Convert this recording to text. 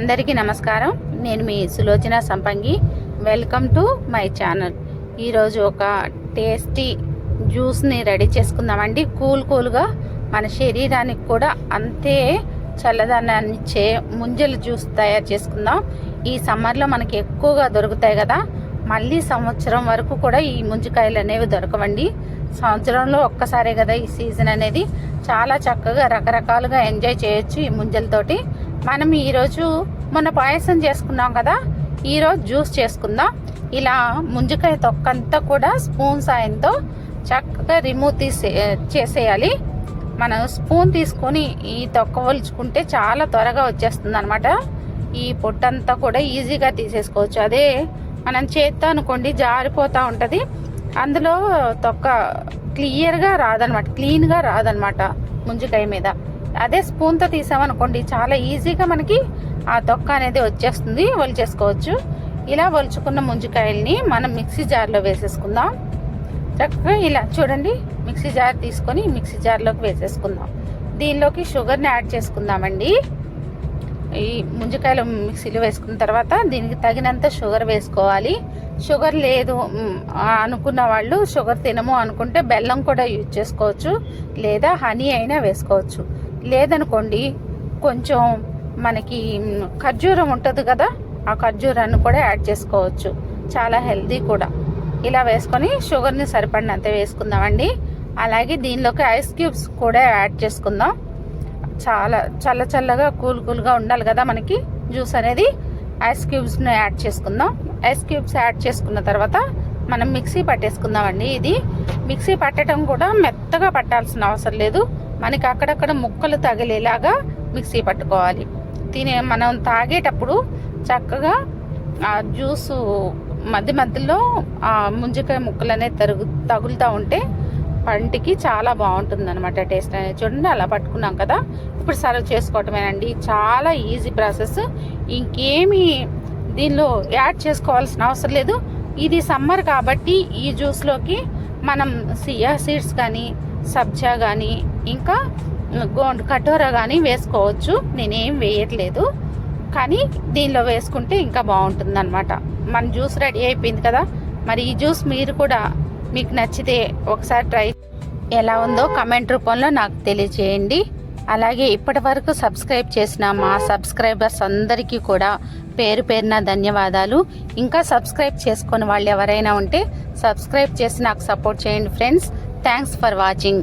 అందరికీ నమస్కారం. నేను మీ సులోచన సంపంగి. Welcome to my channel. ఈరోజు ఒక టేస్టీ జ్యూస్ని రెడీ చేసుకుందామండి. కూల్గా మన శరీరానికి కూడా అంతే చల్లదనాన్ని ఇచ్చే ముంజల జ్యూస్ తయారు చేసుకుందాం. ఈ సమ్మర్లో మనకి ఎక్కువగా దొరుకుతాయి కదా, మళ్ళీ సంవత్సరం వరకు కూడా ఈ ముంజికాయలు అనేవి దొరకవండి. సంవత్సరంలో ఒక్కసారే కదా ఈ సీజన్ అనేది. చాలా చక్కగా రకరకాలుగా ఎంజాయ్ చేయొచ్చు ఈ ముంజలతోటి. మనం ఈరోజు మొన్న పాయసం చేసుకున్నాం కదా, ఈరోజు జ్యూస్ చేసుకుందాం. ఇలా ముంజికాయ తొక్కంతా కూడా స్పూన్ సాయంతో చక్కగా రిమూవ్ చేసేయాలి. మనం స్పూన్ తీసుకొని ఈ తొక్క ఒలుచుకుంటే చాలా త్వరగా వచ్చేస్తుంది అనమాట. ఈ పొట్టంతా కూడా ఈజీగా తీసేసుకోవచ్చు. అదే మనం చేత్తో అనుకోండి జారిపోతూ ఉంటుంది, అందులో తొక్క క్లియర్గా క్లీన్గా రాదనమాట ముంజికాయ మీద. అదే స్పూన్తో తీసామనుకోండి చాలా ఈజీగా మనకి ఆ తొక్క అనేది వచ్చేస్తుంది, ఒలిచేసుకోవచ్చు. ఇలా ఒలుచుకున్న ముంజికాయల్ని మనం మిక్సీ జార్లో వేసేసుకుందాం. చక్కగా ఇలా చూడండి, మిక్సీ జార్ తీసుకొని మిక్సీ జార్లోకి వేసేసుకుందాం. దీనిలోకి షుగర్ని యాడ్ చేసుకుందామండి. ఈ ముంజికాయలు మిక్సీలో వేసుకున్న తర్వాత దీనికి తగినంత షుగర్ వేసుకోవాలి. షుగర్ లేదు అనుకున్న వాళ్ళు, షుగర్ తినము అనుకుంటే బెల్లం కూడా యూజ్ చేసుకోవచ్చు, లేదా హనీ అయినా వేసుకోవచ్చు. లేదనుకోండి కొంచెం మనకి ఖర్జూరం ఉంటుంది కదా, ఆ ఖర్జూరాన్ని కూడా యాడ్ చేసుకోవచ్చు. చాలా హెల్దీ కూడా. ఇలా వేసుకొని షుగర్ని సరిపడినంత వేసుకుందామండి. అలాగే దీనిలోకి ఐస్ క్యూబ్స్ కూడా యాడ్ చేసుకుందాం. చాలా చల్లగా కూల్గా ఉండాలి కదా మనకి జ్యూస్ అనేది. ఐస్ క్యూబ్స్ని యాడ్ చేసుకుందాం. ఐస్ క్యూబ్స్ యాడ్ చేసుకున్న తర్వాత మనం మిక్సీ పట్టేసుకుందామండి. ఇది మిక్సీ పట్టడం కూడా మెత్తగా పట్టాల్సిన అవసరం లేదు, మనకి అక్కడక్కడ ముక్కలు తగిలేలాగా మిక్సీ పట్టుకోవాలి. మనం తాగేటప్పుడు చక్కగా ఆ జ్యూసు మధ్యలో ఆ ముంజికాయ ముక్కలు అనేది తగులుతూ ఉంటే పంటికి చాలా బాగుంటుంది అనమాట టేస్ట్ అనేది. చూడండి అలా పట్టుకున్నాం కదా, ఇప్పుడు సర్వ్ చేసుకోవటమేనండి. చాలా ఈజీ ప్రాసెస్. ఇంకేమీ దీనిలో యాడ్ చేసుకోవాల్సిన అవసరం లేదు. ఇది సమ్మర్ కాబట్టి ఈ జ్యూస్లోకి మనం సియా సీడ్స్ కానీ, సబ్జా కానీ, ఇంకా కటోరా కానీ వేసుకోవచ్చు. నేనేం వేయట్లేదు, కానీ దీనిలో వేసుకుంటే ఇంకా బాగుంటుంది అనమాట. మన జ్యూస్ రెడీ అయిపోయింది కదా. మరి ఈ జ్యూస్ మీరు కూడా మీకు నచ్చితే ఒకసారి ట్రై, ఎలా ఉందో కమెంట్ రూపంలో నాకు తెలియజేయండి. అలాగే ఇప్పటి వరకు సబ్స్క్రైబ్ చేసిన మా సబ్స్క్రైబర్స్ అందరికీ కూడా పేరు పేరున ధన్యవాదాలు. ఇంకా సబ్స్క్రైబ్ చేసుకొని వాళ్ళు ఎవరైనా ఉంటే సబ్స్క్రైబ్ చేసి నాకు సపోర్ట్ చేయండి ఫ్రెండ్స్. Thanks for watching.